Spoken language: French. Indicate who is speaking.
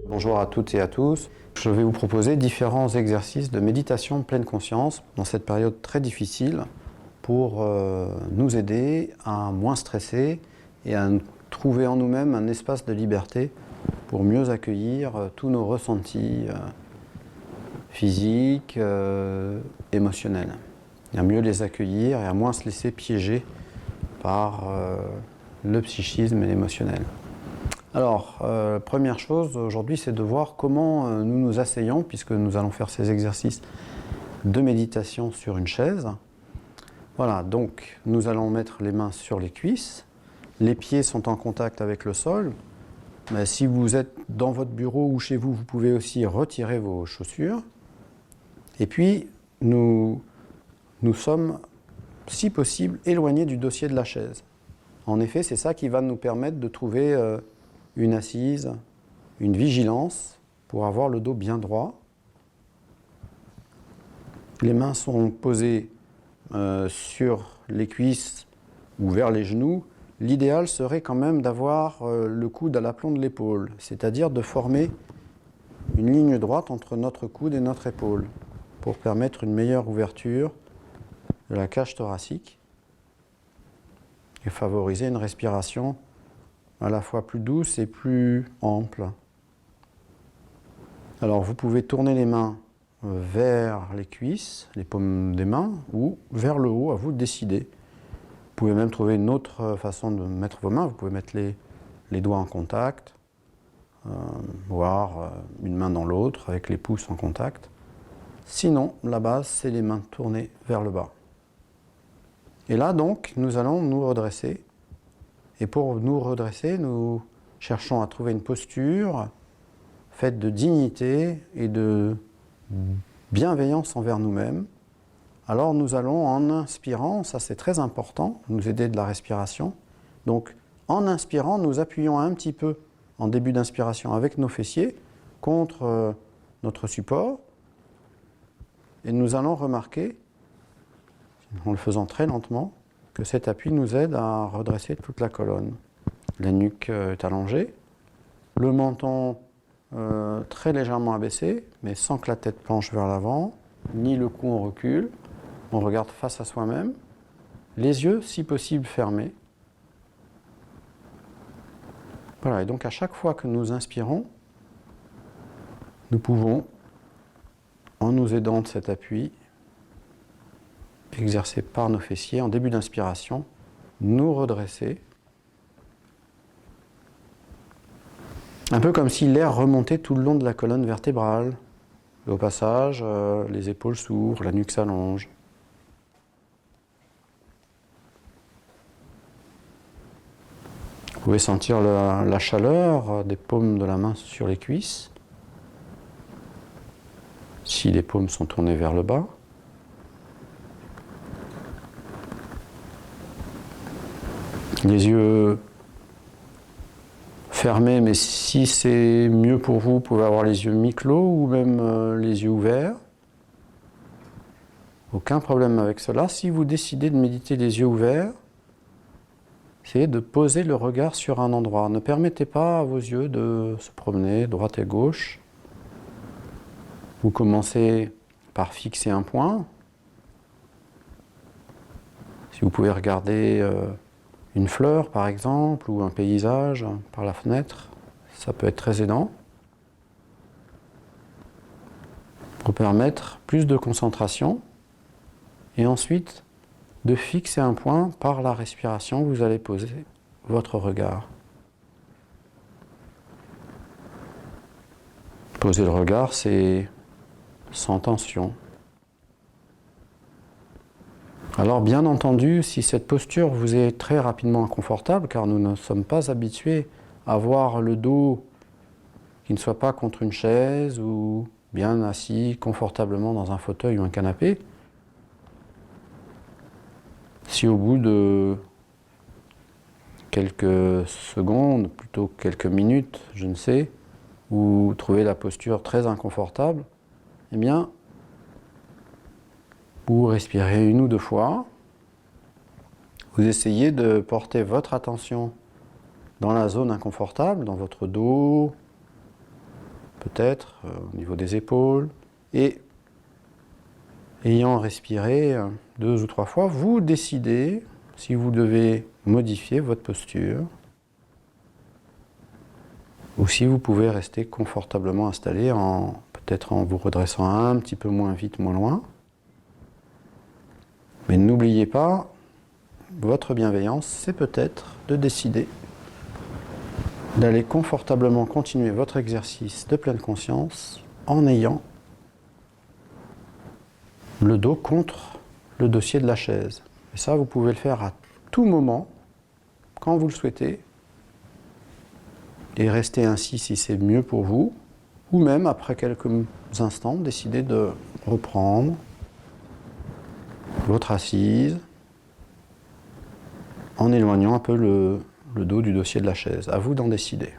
Speaker 1: Bonjour à toutes et à tous. Je vais vous proposer différents exercices de méditation pleine conscience dans cette période très difficile pour nous aider à moins stresser et à trouver en nous-mêmes un espace de liberté pour mieux accueillir tous nos ressentis physiques, émotionnels. Et à mieux les accueillir et à moins se laisser piéger par le psychisme et l'émotionnel. Alors, première chose aujourd'hui, c'est de voir comment nous nous asseyons, puisque nous allons faire ces exercices de méditation sur une chaise. Voilà, donc nous allons mettre les mains sur les cuisses, les pieds sont en contact avec le sol. Mais si vous êtes dans votre bureau ou chez vous, vous pouvez aussi retirer vos chaussures. Et puis, nous sommes, si possible, éloignés du dossier de la chaise. En effet, c'est ça qui va nous permettre de trouver une assise, une vigilance pour avoir le dos bien droit. Les mains sont posées sur les cuisses ou vers les genoux. L'idéal serait quand même d'avoir le coude à l'aplomb de l'épaule, c'est-à-dire de former une ligne droite entre notre coude et notre épaule pour permettre une meilleure ouverture de la cage thoracique et favoriser une respiration à la fois plus douce et plus ample. Alors vous pouvez tourner les mains vers les cuisses, les paumes des mains, ou vers le haut, à vous de décider. Vous pouvez même trouver une autre façon de mettre vos mains, vous pouvez mettre les doigts en contact, voire une main dans l'autre avec les pouces en contact. Sinon, la base, c'est les mains tournées vers le bas. Et là donc, nous allons nous redresser. Et pour nous redresser, nous cherchons à trouver une posture faite de dignité et de bienveillance envers nous-mêmes. Alors nous allons, en inspirant, ça c'est très important, nous aider de la respiration. Donc en inspirant, nous appuyons un petit peu en début d'inspiration avec nos fessiers contre notre support. Et nous allons remarquer, en le faisant très lentement, que cet appui nous aide à redresser toute la colonne. La nuque est allongée, le menton très légèrement abaissé, mais sans que la tête penche vers l'avant, ni le cou en recul. On regarde face à soi-même, les yeux, si possible, fermés. Voilà, et donc à chaque fois que nous inspirons, nous pouvons, en nous aidant de cet appui, exercé par nos fessiers, en début d'inspiration, nous redresser. Un peu comme si l'air remontait tout le long de la colonne vertébrale. Et au passage, les épaules s'ouvrent, la nuque s'allonge. Vous pouvez sentir la chaleur des paumes de la main sur les cuisses, si les paumes sont tournées vers le bas. Les yeux fermés, mais si c'est mieux pour vous, vous pouvez avoir les yeux mi-clos ou même les yeux ouverts. Aucun problème avec cela. Si vous décidez de méditer les yeux ouverts, essayez de poser le regard sur un endroit. Ne permettez pas à vos yeux de se promener droite et gauche. Vous commencez par fixer un point. Si vous pouvez regarder une fleur par exemple, ou un paysage par la fenêtre, ça peut être très aidant pour permettre plus de concentration et ensuite de fixer un point par la respiration, vous allez poser votre regard. Poser le regard, c'est sans tension. Alors bien entendu, si cette posture vous est très rapidement inconfortable, car nous ne sommes pas habitués à avoir le dos qui ne soit pas contre une chaise ou bien assis confortablement dans un fauteuil ou un canapé, si au bout de quelques secondes, plutôt quelques minutes, je ne sais, vous trouvez la posture très inconfortable, eh bien, vous respirez 1 ou 2 fois. Vous essayez de porter votre attention dans la zone inconfortable, dans votre dos, peut-être au niveau des épaules, et ayant respiré 2 ou 3 fois, vous décidez si vous devez modifier votre posture ou si vous pouvez rester confortablement installé, peut-être en vous redressant un petit peu moins vite, moins loin. Mais n'oubliez pas, votre bienveillance, c'est peut-être de décider d'aller confortablement continuer votre exercice de pleine conscience en ayant le dos contre le dossier de la chaise. Et ça, vous pouvez le faire à tout moment, quand vous le souhaitez, et rester ainsi si c'est mieux pour vous, ou même après quelques instants, décider de reprendre votre assise en éloignant un peu le dos du dossier de la chaise. À vous d'en décider.